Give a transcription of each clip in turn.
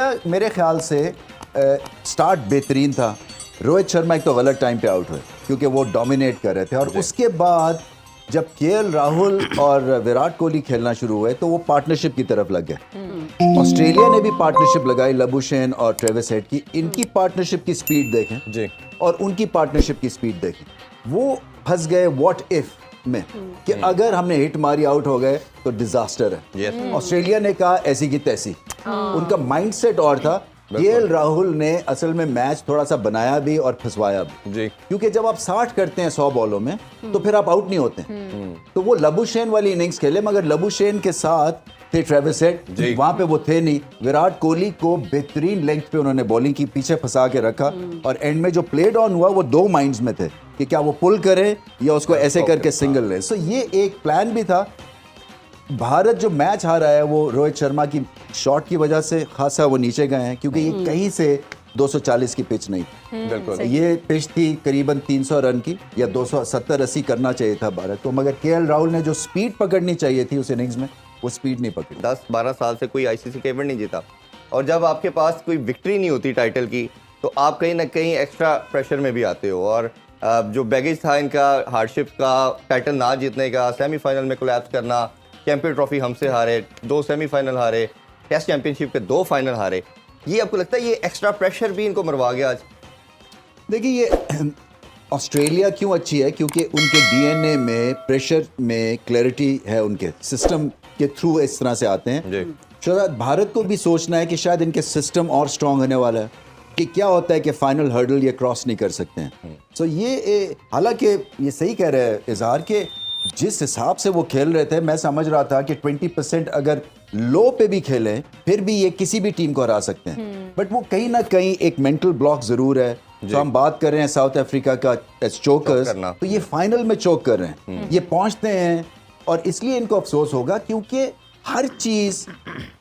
Australia मेरे ख्याल से स्टार्ट बेहतरीन था। रोहित शर्मा एक तो गलत टाइम पे आउट हुए क्योंकि वो डोमिनेट कर रहे थे, और उसके बाद जब केएल राहुल और विराट कोहली खेलना शुरू हुए तो वो पार्टनरशिप की तरफ लग गए। ऑस्ट्रेलिया ने भी पार्टनरशिप लगाई, लबुशेन और ट्रेविस हेड की। इनकी पार्टनरशिप की स्पीड देखें जी, और उनकी पार्टनरशिप की स्पीड देखें। वो फंस गए व्हाट इफ में कि अगर हमने हिट मारी आउट हो गए तो डिजास्टर है। ऑस्ट्रेलिया ने कहा ऐसी की तैसी, उनका माइंडसेट और था। केएल राहुल ने असल में मैच थोड़ा सा बनाया भी और फंसवाया भी जी, क्योंकि जब आप 60 करते हैं 100 बॉलों में तो फिर आप आउट नहीं होते। तो वो लबुशेन वाली इनिंग्स खेले, मगर लबुशेन के साथ थे ट्रेविस हेड, वहां पे वो थे नहीं। विराट कोहली को बेहतरीन लेंथ पे उन्होंने बॉलिंग की, पीछे फंसा के रखा, और एंड में जो प्लेड ऑन हुआ वो दो माइंड्स में थे कि क्या वो पुल करे या उसको ऐसे करके सिंगल ले। सो ये एक प्लान भी था। भारत जो मैच हारा है वो रोहित शर्मा की शॉट की वजह से खासा वो नीचे गए हैं, क्योंकि ये कहीं से 240 की पिच नहीं थी। बिल्कुल, ये पिच थी करीबन 300 रन की, या 270-80 करना चाहिए था भारत को, मगर केएल राहुल ने जो स्पीड पकड़नी चाहिए थी उस इनिंग्स में वो स्पीड नहीं पकड़ी। 10-12 साल से कोई आईसीसी का इवेंट नहीं जीता, और जब आपके पास कोई विक्ट्री नहीं होती टाइटल की तो आप कहीं ना कहीं एक्स्ट्रा प्रेशर में भी आते हो। और जो बैगेज था इनका हार्डशिप का, टाइटल ना जीतने का, सेमीफाइनल में कोलैप्स करना, चैंपियन ट्रॉफी हमसे हारे, 2 सेमीफाइनल हारे, टेस्ट चैंपियनशिप के 2 फाइनल हारे, ये आपको लगता है ये एक्स्ट्रा प्रेशर भी इनको मरवा गया आज? देखिए, ये ऑस्ट्रेलिया क्यों अच्छी है, क्योंकि उनके डीएनए में प्रेशर में क्लैरिटी है, उनके सिस्टम के थ्रू इस तरह से आते हैं। शायद भारत को भी सोचना है कि शायद इनके सिस्टम और स्ट्रांग होने वाला है, कि क्या होता है कि फाइनल हर्डल ये क्रॉस नहीं कर सकते हैं। सो ये हालांकि ये सही कह रहे हैं इजहार के, जिस हिसाब से वो खेल रहे थे मैं समझ रहा था कि 20% अगर लो पे भी खेलें फिर भी ये किसी भी टीम को हरा सकते हैं, बट वो कहीं ना कहीं एक मेंटल ब्लॉक जरूर है। तो हम बात कर रहे हैं साउथ अफ्रीका का चोकर्स, तो ये फाइनल में चोक कर रहे हैं, ये पहुंचते हैं, और इसलिए इनको अफसोस होगा क्योंकि हर चीज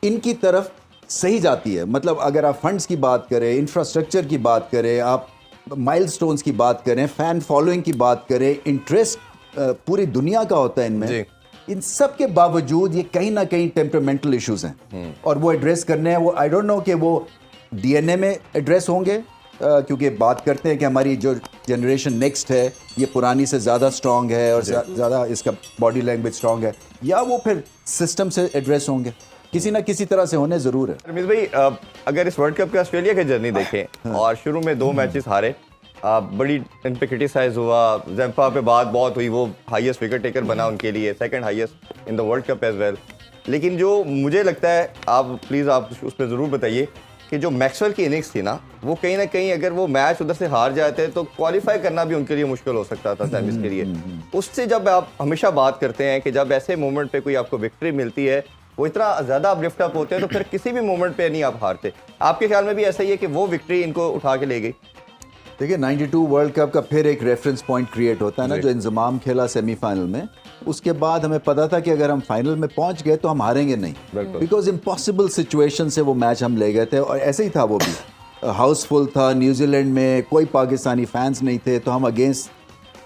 इनकी तरफ सही जाती है। मतलब अगर आप फंड्स की बात करें, इंफ्रास्ट्रक्चर की बात करें, आप माइलस्टोन्स की बात करें, फैन फॉलोइंग की बात करें, इंटरेस्ट पूरी दुनिया का होता है इनमें, इन सब के बावजूद ये कहीं ना कहीं टेम्परामेंटल इश्यूज हैं, और वो एड्रेस करने हैं। वो आई डोंट नो कि वो डीएनए में एड्रेस होंगे, क्योंकि बात करते हैं कि हमारी जो जनरेशन नेक्स्ट है ये पुरानी से ज़्यादा स्ट्रांग है और ज़्यादा इसका बॉडी लैंग्वेज स्ट्रांग है, या वो फिर सिस्टम से एड्रेस होंगे, किसी ना किसी तरह से होने ज़रूर है। रमीज भाई, अगर इस वर्ल्ड कप के ऑस्ट्रेलिया की जर्नी देखें और शुरू में 2 मैचेस हारे, बड़ी इन पे क्रिटिसाइज हुआ, ज़ैम्पा पे बात बहुत हुई, वो हाईएस्ट विकेट टेकर बना उनके लिए, second highest in the world cup as well. लेकिन जो मुझे लगता है, आप प्लीज़ आप उस पर ज़रूर बताइए कि जो मैक्सवेल की इनिंग्स थी ना, वो कहीं ना कहीं अगर वो मैच उधर से हार जाते तो क्वालिफाई करना भी उनके लिए मुश्किल हो सकता था सेमीज के लिए। उससे जब आप हमेशा बात करते हैं कि जब ऐसे मोमेंट पे कोई आपको विक्ट्री मिलती है, वो इतना ज़्यादा आप लिफ्ट अप होते हैं तो फिर किसी भी मोमेंट पे नहीं आप हारते। आपके ख्याल में भी ऐसा ही है कि वो विक्ट्री इनको उठा के ले गई? देखिए, 92 वर्ल्ड कप का फिर एक रेफरेंस पॉइंट क्रिएट होता है ना, जो इंजमाम खेला सेमीफाइनल में, उसके बाद हमें पता था कि अगर हम फाइनल में पहुंच गए तो हम हारेंगे नहीं, बिकॉज इम्पॉसिबल सिचुएशन से वो मैच हम ले गए थे, और ऐसे ही था वो भी। हाउसफुल था, न्यूजीलैंड में कोई पाकिस्तानी फैंस नहीं थे, तो हम अगेंस्ट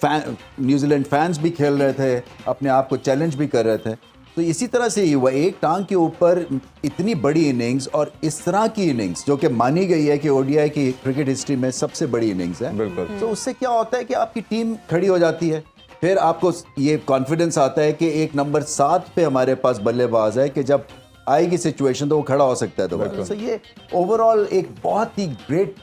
न्यूजीलैंड फैंस भी खेल रहे थे, अपने आप को चैलेंज भी कर रहे थे। तो इसी तरह से ही हुआ, एक टांग के ऊपर इतनी बड़ी इनिंग्स, और इस तरह की इनिंग्स जो कि मानी गई है कि ओडीआई की क्रिकेट हिस्ट्री में सबसे बड़ी इनिंग्स है। बिल्कुल। तो उससे क्या होता है कि आपकी टीम खड़ी हो जाती है, फिर आपको ये कॉन्फिडेंस आता है कि एक नंबर 7 पे हमारे पास बल्लेबाज है कि जब आएगी सिचुएशन तो वो खड़ा हो सकता है। तो ये ओवरऑल एक बहुत ही ग्रेट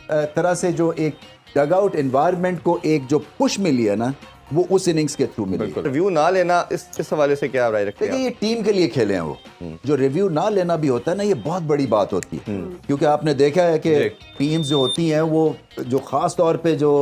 तरह से जो एक डग आउट एनवायरनमेंट को एक जो पुश मिली है ना, वो उस इनिंग्स के थ्रू मिली। रिव्यू ना लेना, इस हवाले से क्या राय रखते हैं? देखिए, ये टीम के लिए खेले हैं वो, जो रिव्यू ना लेना भी होता है ना, ये बहुत बड़ी बात होती है, क्योंकि आपने देखा है कि टीम्स जो होती हैं वो जो खास तौर पे जो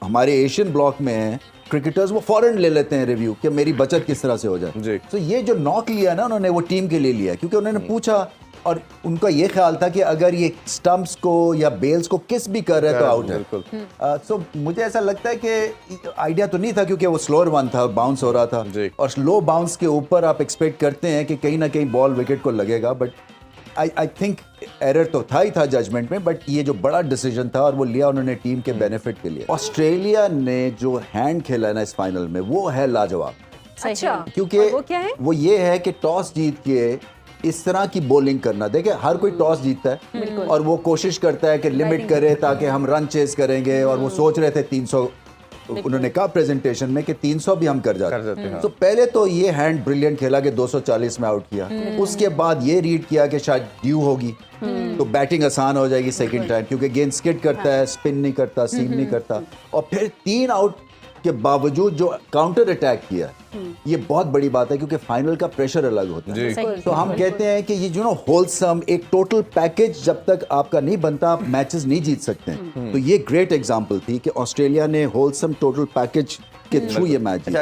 हमारे एशियन ब्लॉक में हैं क्रिकेटर्स, वो फौरन ले लेते हैं रिव्यू कि मेरी बचत किस तरह से हो जाए। तो ये जो नॉक लिया ना उन्होंने, वो टीम के लिए लिया, क्योंकि उन्होंने पूछा, और उनका ये ख्याल था कि अगर ये स्टंप्स को या बेल्स को किस भी कर रहे हैं तो आउट है। सो मुझे ऐसा लगता है कि आइडिया तो नहीं था, क्योंकि वो स्लोअर वन था, बाउंस हो रहा था, और स्लो बाउंस के ऊपर आप एक्सपेक्ट करते हैं कि कहीं ना कहीं बॉल विकेट को लगेगा, बट आई थिंक एरर तो था ही था जजमेंट में, बट ये जो बड़ा डिसीजन था और वो लिया उन्होंने टीम के बेनिफिट के लिए। ऑस्ट्रेलिया ने जो हैंड खेला ना इस फाइनल में, वो है लाजवाब। अच्छा, क्योंकि वो क्या है? वो ये है कि टॉस जीत के इस तरह की बॉलिंग करना, देखिए हर कोई टॉस जीतता है और वो कोशिश करता है कि लिमिट करे ताकि हम रन चेस करेंगे, और वो सोच रहे थे 300, उन्होंने कहा प्रेजेंटेशन में कि 300 भी हम कर जाते हैं। तो पहले तो ये हैंड ब्रिलियंट खेला कि 240 में आउट किया, उसके बाद ये रीड किया कि शायद ड्यू होगी तो बैटिंग आसान हो जाएगी सेकंड टाइम, क्योंकि गेंद स्किड करता है, स्पिन नहीं करता, सीम नहीं करता, और फिर 3 आउट के बावजूद जो काउंटर अटैक किया, ये बहुत बड़ी बात है, क्योंकि फाइनल का प्रेशर अलग होता है। तो हम कहते हैं कि ये होलसम एक टोटल पैकेज जब तक आपका नहीं बनता, आप मैचेस नहीं जीत सकते हैं। तो ये ग्रेट एग्जांपल थी कि ऑस्ट्रेलिया ने होलसम टोटल पैकेज के थ्रू ये मैच जीता।